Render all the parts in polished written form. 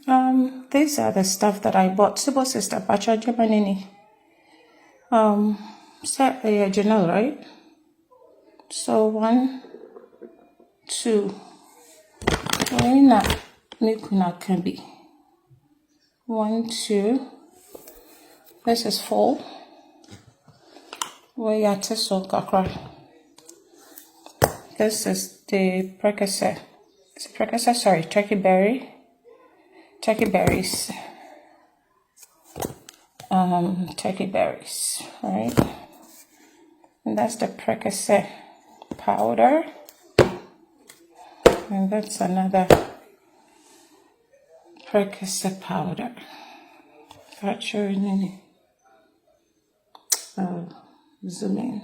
These are the stuff that I bought. Sibbo Sister, Pacha Jamanini. Set a journal, right? So 1, 2. Why not? Mikuna can be 1, 2. This is 4. We are to so kakra. This is the precursor. It's a precursor, sorry, turkey berries. Turkey berries, right? And that's the precursor powder. And that's another precursor powder. Zoom in,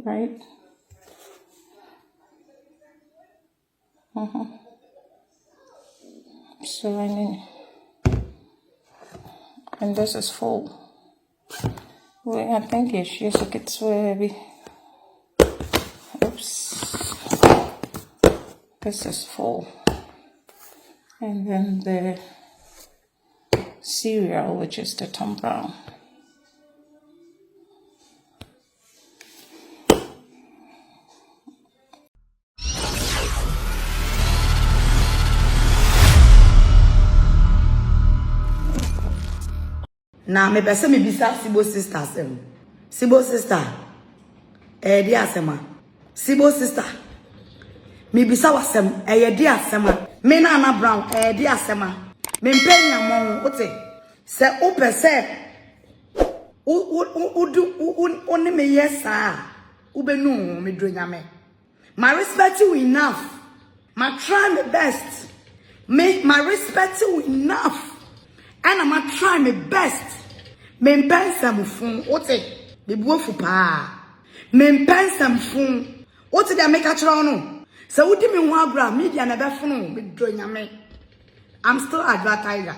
right? So and this is full. Well, I think it's just a bit heavy. Oops. This is full. And then the cereal, which is the Naana Brown. Na me pese me bisa Sibbo Sister sem. Sibbo Sister. Di asema. Sibbo Sister. Me bisa wasem di asema. Me Naana Brown di asema. Me mpenya mo ote. Se o pese o ne me yesa. Ubenu me dronyame. My respect you enough. My try my best. My respect you enough. And I'm gonna try my best. Me mpensa mfun ote me buofu pa. Me mpensa mfun ote dia make a chiro no. Se wudi me ho abra media na be funu me dronyame. I'm still Adwoa Tiger.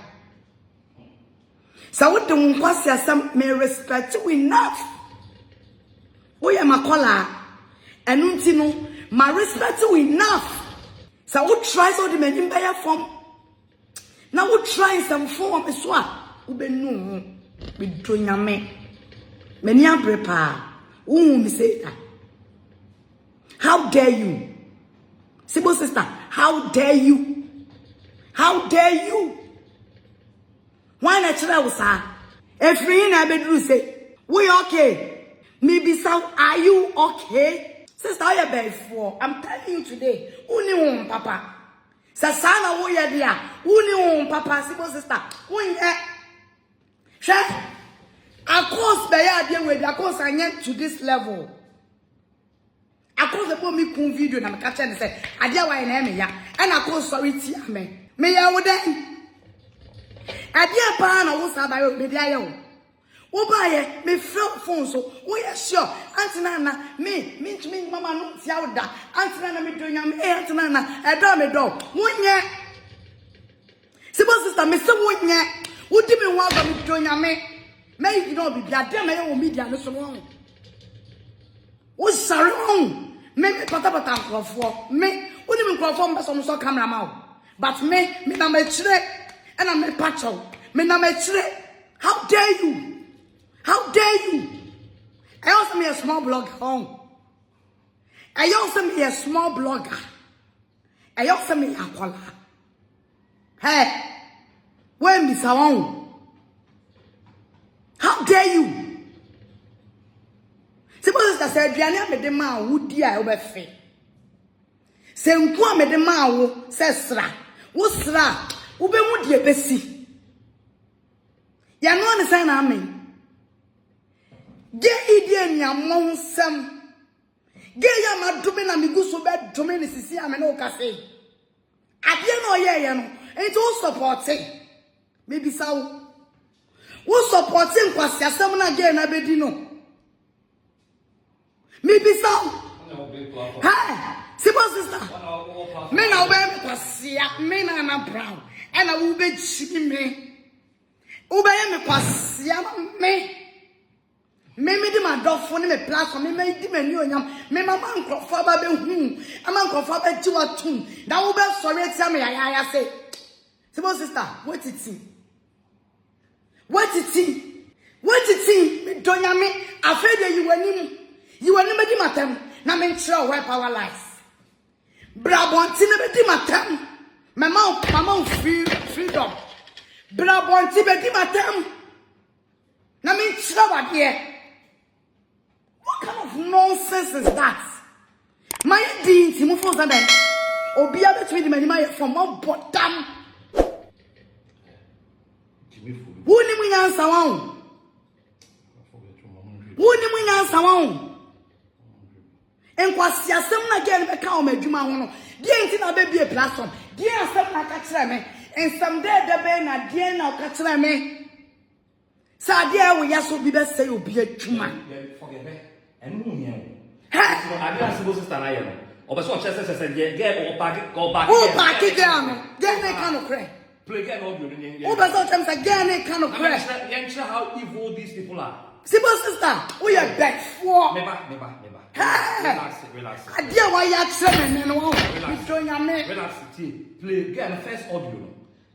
Se wudi wo nkwasi asam me respect you enough. Oya makola enu nti no my respect you enough. Se wo try so di me nimbeya form. Now we try some form as well. Ubenu we dronyame. Many abrepa. Me say that. How dare you? Sibbo Sister, how dare you? How dare you? Why not tell us? If we na bedru say, we okay? Me be so, are you okay? Sister, how you Bayifoɔ? I'm telling you today. Uni papa. Sasana wo ye dia woni wo papa Sibbo Sister wonye she akos be ya dia we dia akos anya to this level akos be me kun video na me ka che ne say ade wa na me ya and akos sorry ti ame me ya wo den ade pa na wo sa ba yo me dia yo wo ba ye me phone so wo ye sure antina na me mama no ti awda antina na me dronyam antina na edo me do wonye Sibbo Sister me se wonye wodi me ho aba me dronyam me you know be bia dem me media no so won wo sare won me pata nkrofo me wodi me nkrofo mbe so camera ma but me na me chire and I'm a patcho me na me chire. How dare you? How dare you? I also me a small blogger. I also me a small blogger. I also me a kola. Hey, when be sawon? How dare you? Sibbo Sister said, "Diania me de ma wudi a obefe." Se nku a me de ma wo se sra, wo sra, wo be mu de besi. Ya no ne say na amen. Ge idie ni amon sem. Ge ya madome na miguso be dome ni sisi ame no ka say. Ade no ye no. Enti wo supporting. Maybe sawo. Wo supporting Kωasiasɛm na ge na bedi no. Maybe sawo. Hey, Sibbo Sister. Me na obe Kωasia, me na Naana Brown. And I will be chibi me. Ube me Kωasia me. Me di my dog for me platform me di me new nyam me mama nkrofo ba be hu ama nkrofo ba ji watum da wo be sorry tell me ya say Sibbo Sister, what it see? What it see? What it see? Me donya me. Afraid that you were never matem. Na men sure where power lies. Brabonti never di matem. Mama freedom. Brabonti be di matem. Na men sure what here. What kind of nonsense is that? My dean, Timothy Zaden. Obia between the many from one bottom. Who ni mu nyansa won? Who ni mu nyansa won? Kωasiasɛm na gɛ ne bɛka o madwuma ho no. Die nti na bɛbie platform. Die asɛm na ka kyerɛ me. Ensam de bɛ na die na ka kyerɛ me. Sa die wo yaso bi bɛ sɛ obi adwuma. Forget me. Enu nya. Ha! So Adwoa Sibbo Sister na ye no. Obeso chese get or back go back. Oh, back again. Get ne kan okre. Play get no audio. Obeso chese get ne kan okre. Yen how evil these people are. Sibbo Sister, we are back for. Never. Relax. Adia why ya kyerɛ me no wo. Relax. Play get the first audio.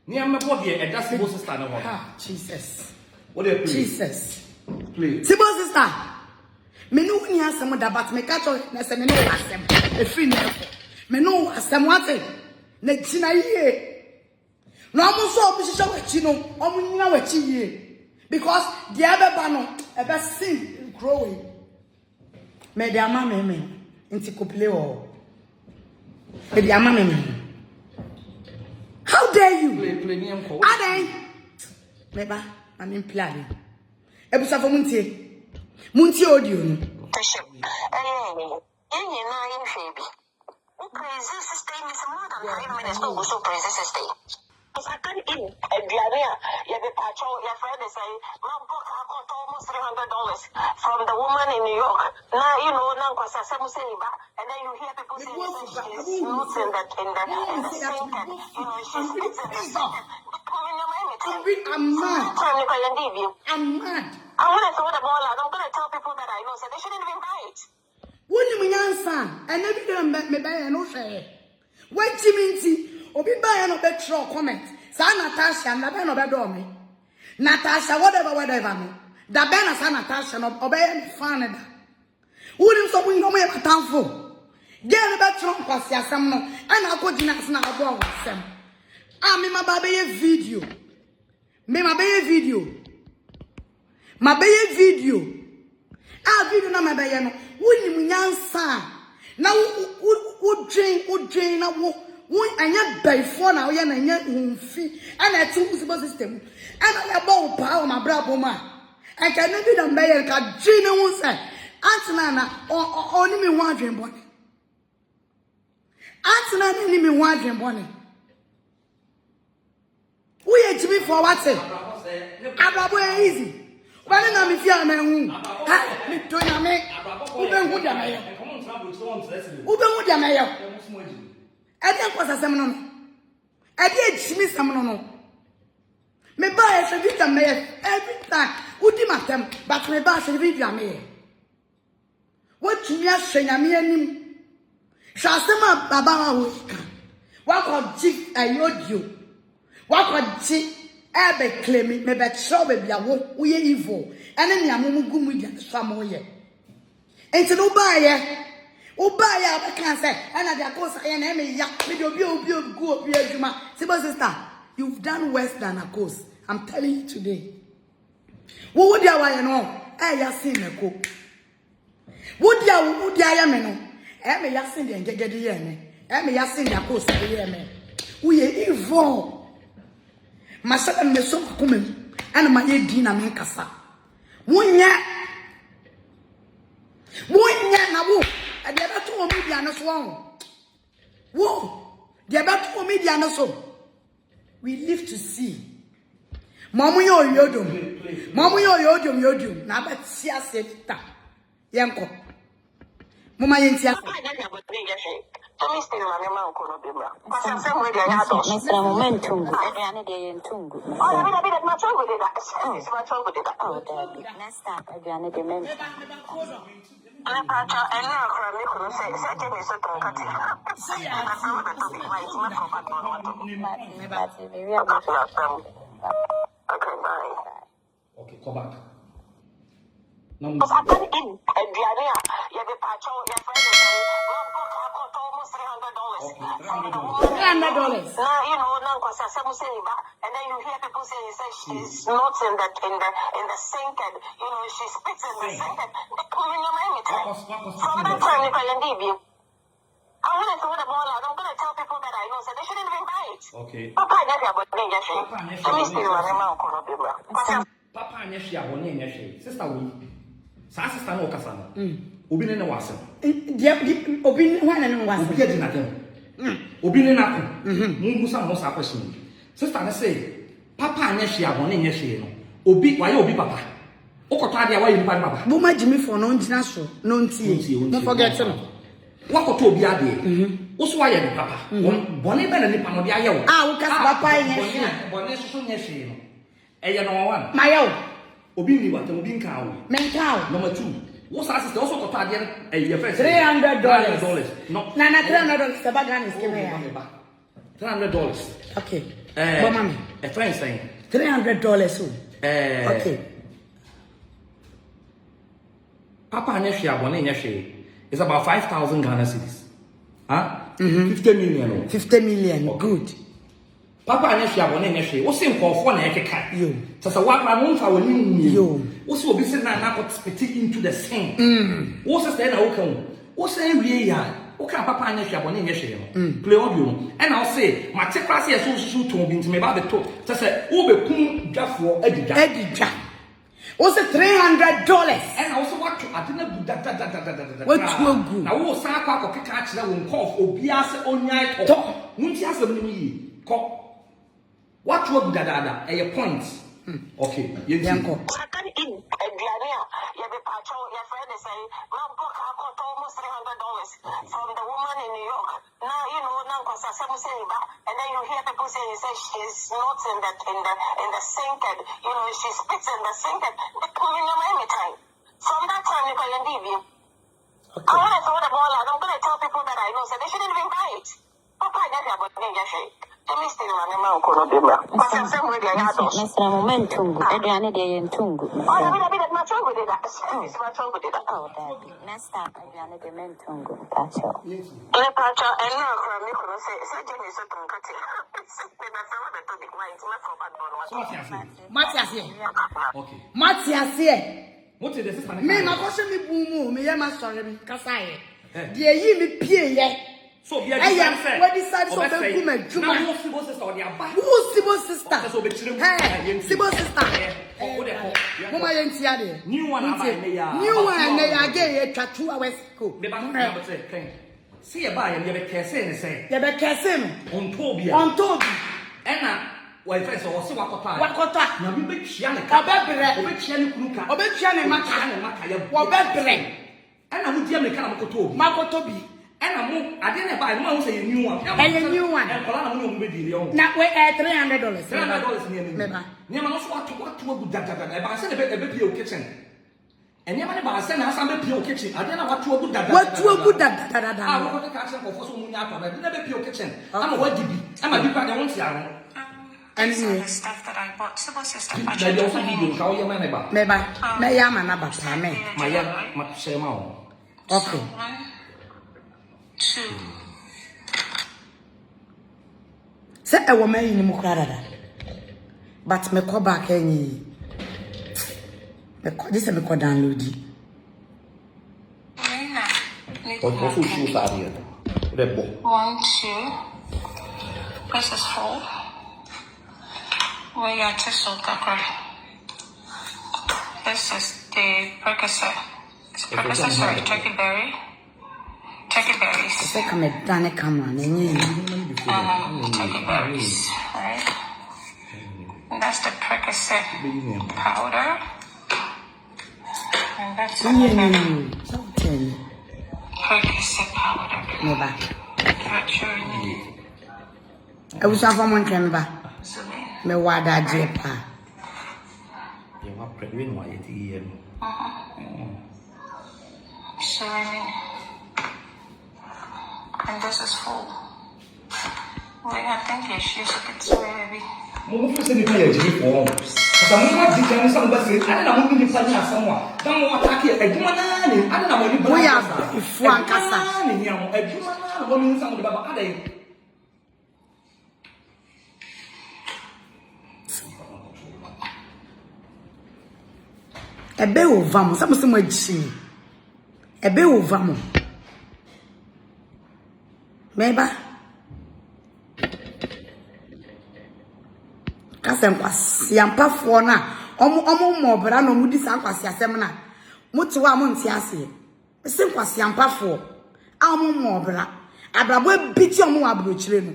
Near my body and that's Sibbo Sister no one. Jesus. What do you play? Jesus. Play. Sibbo Sister. Me no ni asem da but me catch na se me no asem. E free na. Me no asem wate. Na gina yie. No am so obi hihye wachi no, omo nyina wachi yie. Because the other bano ebe sing growing. Me de ama me nti kople o. Me de ama me. How dare you? Play me am ko. Adai. Me ba, na me play. Ebusa fo muntie audio no. Bishop. Crazy sister is more than 5 minutes to go so crazy sister. Because I can't eat a diarrhea. You have a patrol, your friend is saying, my book I got almost $300 from the woman in New York. Now you know now Kωasiabaa Bayifoɔ, and then you hear people saying she's not in the sink, and she's in the sink. I'm mad. I'm mad. I'm gonna throw the ball out. I'm gonna tell people that I know, so they shouldn't even buy it. When you answer, and every day me buy no share. When Jiminti, obi buy no better comment. Sa Natasha, na be no be do me. Natasha, whatever me. Da be na sa Natasha no obey me fan da. Wouldn't so we no me batamfo. Get the better Kωasiasɛm no, and I go dina na abo awasɛm. Ah, me ma ba be video. Me ma be video. Ma be video. Ah, video na ma be no. Wuni munyansa na wo drain na wo anya Bayifoɔ na wo ya na nya humfi ana etu Sibbo Sister mu ana ya ba pa o ma brabo ma enka na bi da mbaye ka drain wo se antina na oni mi ho adwen bone antina na ni mi ho adwen bone wo ye jimi for what say abrabo easy wale na mi fia na hu ha mi to na me ube hu dia na yo ade Kωasiasɛm no ade ejimi sam no me ba e se video me every time udi matem but me ba se video me what tumi ahwenya me anim hwasema baba wa ka wakɔgye audio wakɔgye ebe claim me be show be bia wo ye evil ene ne amomu gu media so mo ye enti no ba ye abeka say na dia ko say na me ya me de obi gu obi adwuma. Sibbo Sister, you've done worse than a cause. I'm telling you today. Wo dia wa ye no ya sin me ko wo dia ya me no me ya sin de ngegede ye me me ya sin dia ko say ye me wo ye evil. Masala me so komem ana ma ye di na me nkasa wonya na wo e de beto o media no so wo de beto o media no so we live to see mamu yo yodom na ba ti ase ta yenko mama yentia Okay, come back. Because I can't eat a diarrhea. You have a patch on your friend and say, almost $300. $300. Now, you know, now because and then you hear people say she's not in the sink and you know she spits in the sink and from that time you can leave you. I want to throw the ball out. I'm going to tell people that I know, so they shouldn't even buy it. Okay. Papa, I never got any shit. Let me see what I'm going Papa, I never got any shit. Sister, we. Sister, no kasana. Obi ne wase. Obi wana no wase. Obi adi na dem. Obi ne na ko. Mu musa mo sa question. Sister, na say, Papa anya hwe abone nya hwe no. Obi waye obi papa. Okoto ade waye nipa papa. Bo ma jimi for no ntina so, no ntie. No forget no. Wakoto obi ade. Wo so waye ni papa. Bone be na nipa no de aye wo. Wo kasa papa nya hwe. Bone so nya hwe no. Eye no one. Ma ye wo. Obi ni watem obi nka wo. Menka wo. Number 2. What's that sister? Also got your first $300. No. Nana $300. The bag is given $300. Okay. Mama. A friend saying $300. Okay. Papa Neshia Bonet is about 5,000 Ghana cedis. Huh? 50 million. 50 million. Okay. Good. Papa Neshia Bonet, what's in for one cat? You. So what I want for you. What's will be sitting and spitting into the same? What's the stand outcome? What's the area? Okay, Papa Neshia Bonet, play audio. And I'll say, my tech class is so told me to me about the talk. Just say, oh, be just for Eddie Jack. What's the $300? And also what I didn't do that. What will go? Now, what Saka or catch that will cough or Bias on night or Muntias of me. What will be that? A point. Okay, you can go. I can't eat a diarrhea. You have a patch on your friend and say, almost $300 from the woman in New York. Now, you know, now because and then you hear people say she's not in the sink and, you know, she spits in the sink and time. From that time, you can leave you. Okay. I want to throw the ball out. I'm going to tell people that I know, so they shouldn't even buy it. Papa, I never got any shit. Let me stay on the mouth. Because I'm saying with the adults. Mr. Momentum, Adriana de Tungu. Oh, I mean, my child with that. It's my child with that. Oh, Daddy. Next time, Adriana de Mentungu. Pacho. Pacho, and now from me, say, Jenny is a tongue. Matias here. Okay. Matias here. What is this? Me, my question me boom, me, my sorry, Kasai. Dear, you me pay. So, I am what decided to be woman. Who's Sibbo Sister or the Abba? Who's Sibbo Sister? Hey, Sibbo Sister. Mama Yantiade. New one, they are gay at 2 hours ago. See a buy and you have a cassin, say. You have a cassin on Toby. Anna, why, first of all, so what? Now, we make Shiana, and I would dear Makotobi. And I didn't buy one, say a new one. And a new one. And Colana will be the own. Now we're at $300. $300 near me. Never knows what to do that. I said a baby kitchen. And never by send us some pure kitchen. I don't know what to do that. What to do that? I want to catch up for some I didn't have a pure kitchen. I'm a what did be. I'm a big part. I want to. And the stuff that I bought, Sibbo Sister. I also give you how your man about. Maybe my yaman about my shame. Okay. 2. Say a woman in Mukrada, but me call back any. This is me call download. What shoes are here? 1, 2. This is 4. Where you just so kakra. This is the Percocet. Sorry, turkey berries. Say come a done camera, turkey berries, right? And that's the Percocet powder. And that's Percocet powder. Never. I was have one remember. Me wada jepa. You are pregnant, why it So I mean, and this is full. Wait, I think it's just a bit heavy. Mo fẹ́ ni pay Jimmy for. Asa mo ma di kan some ba say, I na mo ni pa ni asamwa. Dan mo attack e adwuma na ni, I na mo ni bra. We have ifu ankasa. Ni am adwuma na wo ni nsam de baba adai. Ebe ova mo, samo se mo agishi. Ebe ova mo. Meba. Kasem kwasi ampafo na omo mo bra na omo di san kwasi asem na mutuwa mo nti ase ese kwasi ampafo a omo mo bra abrabo biti omo abrochire no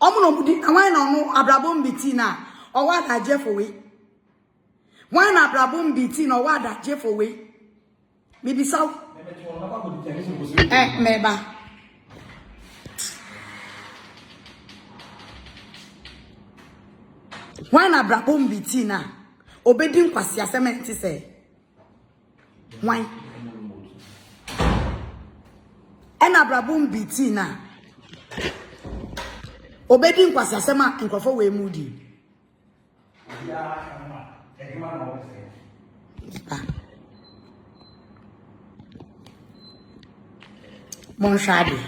omo no mudi awan na ono abrabo mbiti na owa da jefo we wan na abrabo mbiti na owa da jefo we mi bi saw meba wan na abrabo mbiti na obedi nkwasi asementi se wan ena abrabo mbiti na obedi nkwasi asema nkrofo we mudi Monshadi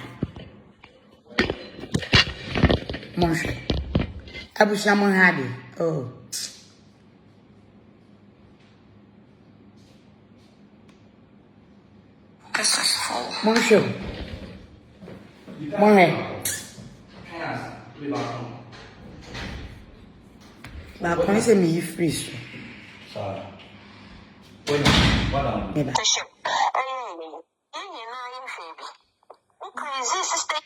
Abusia Monhadi. Oh. This is full. Monsho. Monhe. Ba kon se mi freeze. Sorry. Bueno, voilà. Neba. Crazy sister.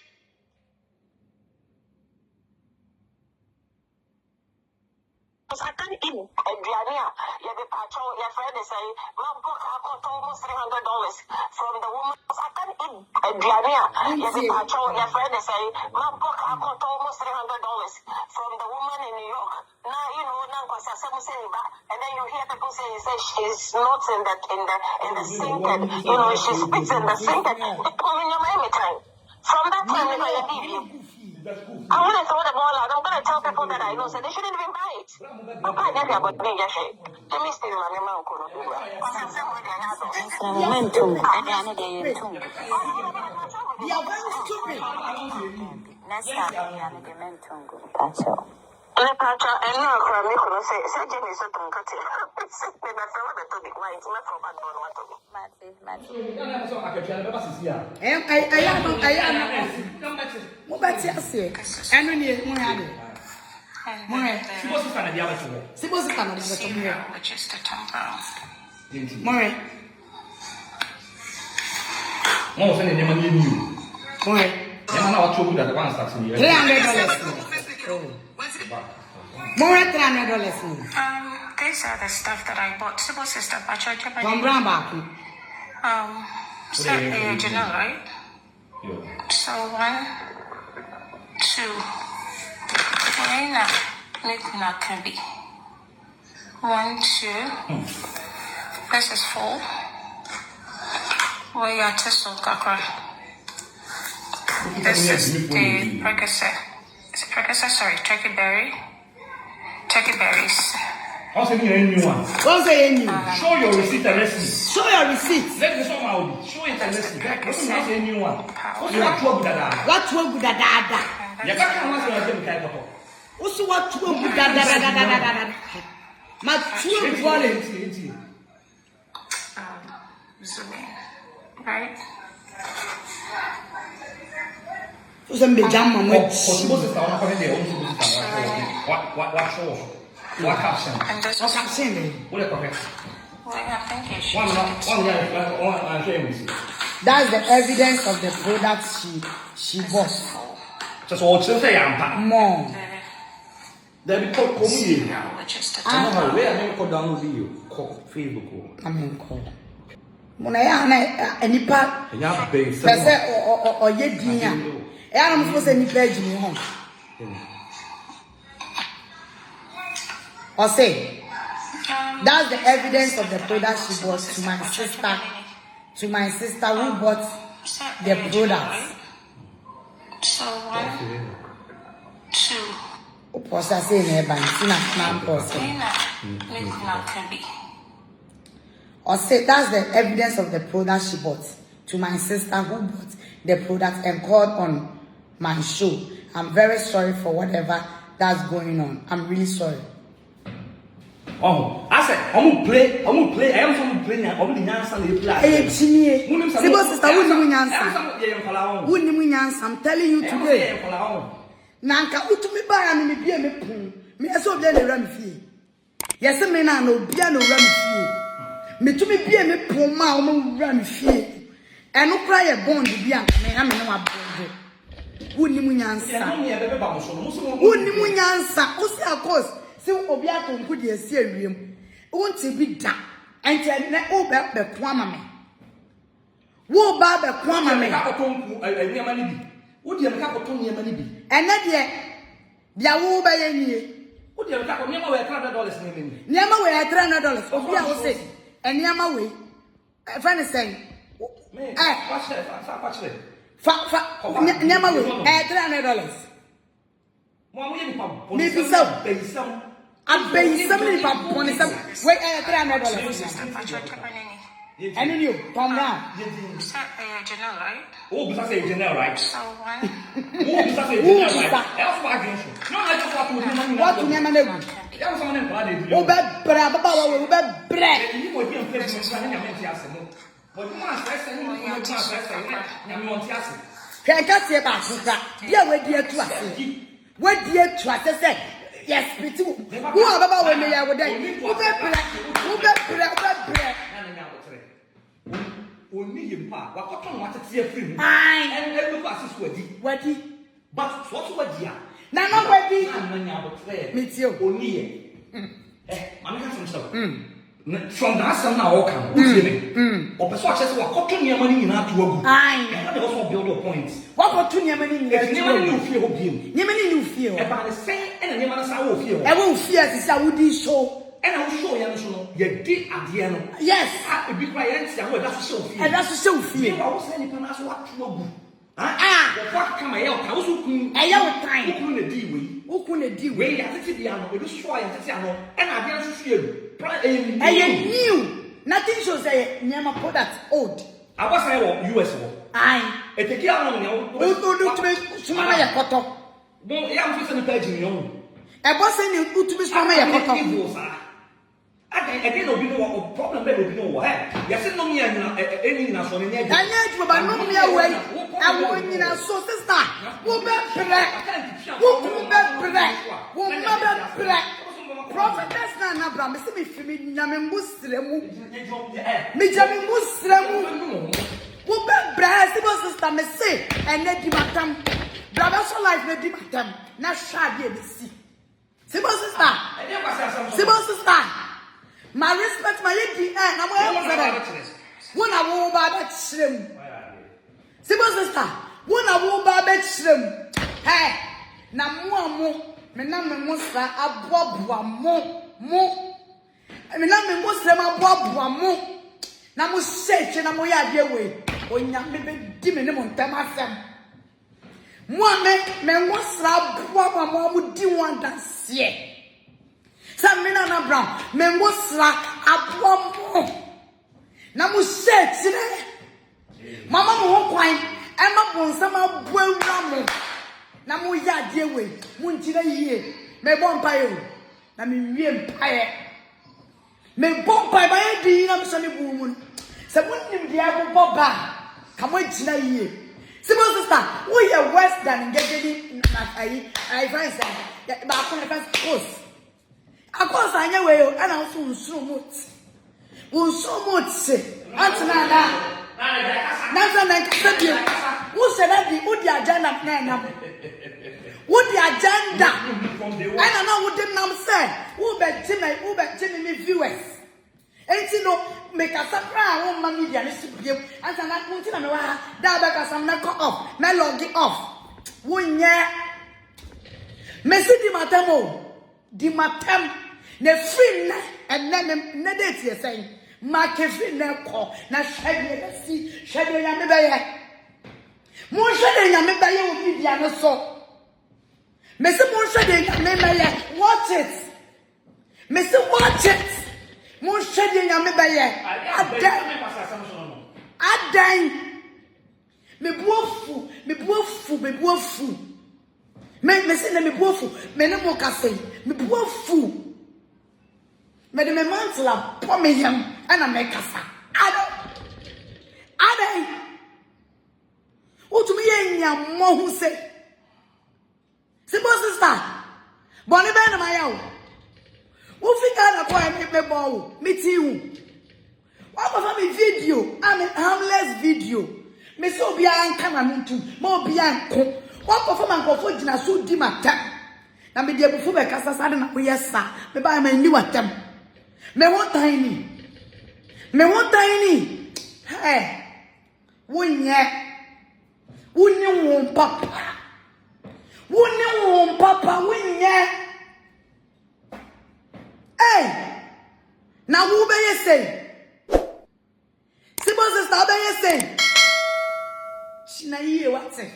I can't eat Adwoa. You have a patrol. Your friend is saying, "My book, I got almost $300 from the woman." I can't eat Adwoa. You have a patrol. Your friend is saying, "My book, I got almost $300 from the woman in New York." Now you know now because and then you hear people say she's not in the sink, and she spits in the sink. From that time, if I leave you. I want to throw the ball out. I'm going to tell people that I know, so they shouldn't even buy it. I'm going to get about me, Yashi. Let me stay on my mouth. Momentum. They are very stupid. Let's have the momentum. That's all. And I know I'm going to say, Jenny is a tongue cut. Sibbo Sister Which is the temple. More. Mo se ne mani ni. More. Ya na wa chobu da one start ni. $300. More $300. These are the stuff that I bought. Sibbo Sister, From Brown back. So you know, right? Yeah. So 1, 2. Why not? Not can be. 1, 2. This is full. We are to Kakra. This is the precursor. It's a precursor, sorry, turkey berries. What's the new one? What's the new? Show your receipt and receipt. Show your receipt. Let me show my show it and receipt. What's the new one? What's what trouble that? What trouble that? You can't come and say that. What's what trouble that? My trouble wallet. Zoom in, right? Some be jam on What Sibbo Sister? What show? What caption? And this what is caption? What is correct? well, I think it should. One. That's the evidence of the products she bought. Just all say I'm More. There be called comedy. Which is the I temple. know where I never call down video. Call Facebook. I'm in call. Mona ya enipa And you pay pese o ye din ya. E ara mo fo se nipa ejimi ho. Or say, that's the evidence of the product she bought to my sister to my sister who bought the products. So 1, 2. Oposa say never see na person. Or say that's the evidence of the product she bought to my sister who bought the product and called on my show. I'm very sorry for whatever that's going on. I'm really sorry. Oh, I said, I'm play. I am some play now. I'm the answer. Hey, Chini, Sibbo Sister, I'm telling you today. Nanka utumi bara me bia me pun. Me eso bia na ram fie. Yes me na no bia no ram fie. Me tumi bia me pun ma o mo ram fie. Eno kra ye bond bia me na me no abond. Woni mu nyansa. Woni mu nyansa. O si akos se obi atonku de esi awiem. Wonti bi da. Ente na o be ko ama me. Wo ba be ko ama me. Ka tonku eniama ni bi. What do you have to me money be? And that yet, Yawu by any. What do you have to me $300 name? Never way $300. Oh, I will say, and Yama way. A friend is saying, Never way, $300. Maybe so. I pay somebody for $27. Wait, $300. And then you come down. Janelle, right? Oh, because I say Janelle, right? So 1. Oh, because I say Janelle, right? That's why I get you. No, I just want to do what to name and that was someone in body. Oh, bad bread. You would be a place to find your mentality. But you must rest and you want to rest and you want to ask. Can I say about yeah, we're dear to us. We're dear to us. Say, yes, me too. Who are about when they are with them? Who bet bread? Only him pa wa koton wa tete afrim and look as wadi but what wadi ya na no wadi na nya botre me tio oni ye mama ka some stuff from that some na all come o tie me o person a chese wa koton niam ni nyina to agu na dey also build a point wa koton niam ni nyina niam ni ofie ho biem niam ni ofie ho e ba ne sen e na niam na sa wo ofie ho e wo ofie asisi a wodi show. And I'm sure you know, you did at the end. Yes. I be quiet, that's so fear. And that's so fear. I was saying, you what to do. What come I out? I was looking. I am time. Who couldn't deal with? Who couldn't deal with? I think the ano, it was sure, and I didn't feel. I knew. Nothing shows a Nyama product old. I was saying, US. Aye. It's a girl on you. Who do to me? Smaya Koto. Don't you have to page in your own? I was saying, you put to me Smaya Koto. I didn't know what problem there will be no way. Yes, no me and any national. And yet, but no me away. I want you so sister. Who bet black? Who bet black? Who bet black? Prophetess Naana Brown, me see me filming Nyame Muslim. Me Nyame Muslim. Who bet black? Sibbo Sister, me say, and let you matam. Brother, so life let you matam. Na shadi me see. Sibbo Sister. Sibbo Sister. My respect, my lady, and I'm when I won't buy that shrimp. Sibbo Sister, when I won't buy that shrimp. Hey, now more, me name Musa, a bob, mo. I mean, I'm Muslim, a bob, mo. Now, must say, and I'm your way. When young baby, dimmin on Tamasam. One man was a bob, would do one dance here. Some Naana Brown, men was like a bomb. Now, we said, Mamma won't quite, Emma Bonsama, well, Ramon. Now, we are dear way, Muntina ye, may bomb pile. I mean, we empire. May bomb by my dear, I'm sunny woman. Someone named the apple papa. Come wait, Tina ye. Sibbo Sister, we are worse than getting I find that back on the first post. Of course, I know where and also so much. Who so much say? Answer that. Who said that the agenda? What the agenda? I don't know what them now say. Who bet Jimmy viewers? And you know, make a surprise on my media. Listen to you. And I'm not going to know that because I'm not cut off. My log it off. 1 year. Messi di matamo. Di matam. Ne free and then date you're saying. Makefi neko na hwede na si hwede nya me beye mo hwede nya me beye wo bibia no so me se mo hwede nya me beye watch it me se watch it mo hwede nya me beye adan me buofu me se na me buofu me ne mo kase me buofu me de me mantla po me yam ana me kasa adai utumi ye nyammo hu se Sibbo Sister boni be na maya wo fika na ko me be bo me ti hu wa ko fa me video am harmless video me so obi anka na ntu ma obi anko wa ko fa man ko fo gina so di mata na me de abufu be kasa sa de na ko yesa me ba ma ni watam me won tiny hey wunye won papa wunye hey na wo be yese Sibbo Sister be yese china yie wate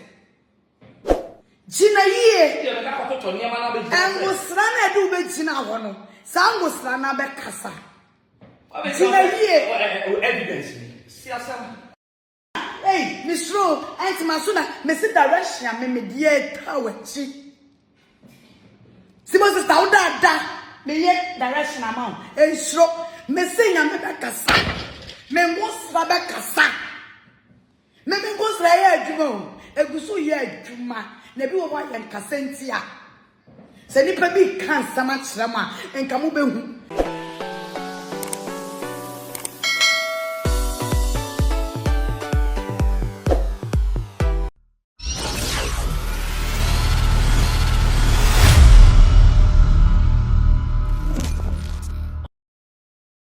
china yie angusra na edu be china ho no sangusra na be kasa china yie evidence siasa hey misro anti masuna me sit direction me die tawachi Sibbo Sister oda me ye direction amount ensro me se nya me be kasa me ngusra be kasa me ngusra ye adwuma egusu ye adwuma na bi wo wa ye kasa ntia se nipa bi kan sama kyerema enka mo behu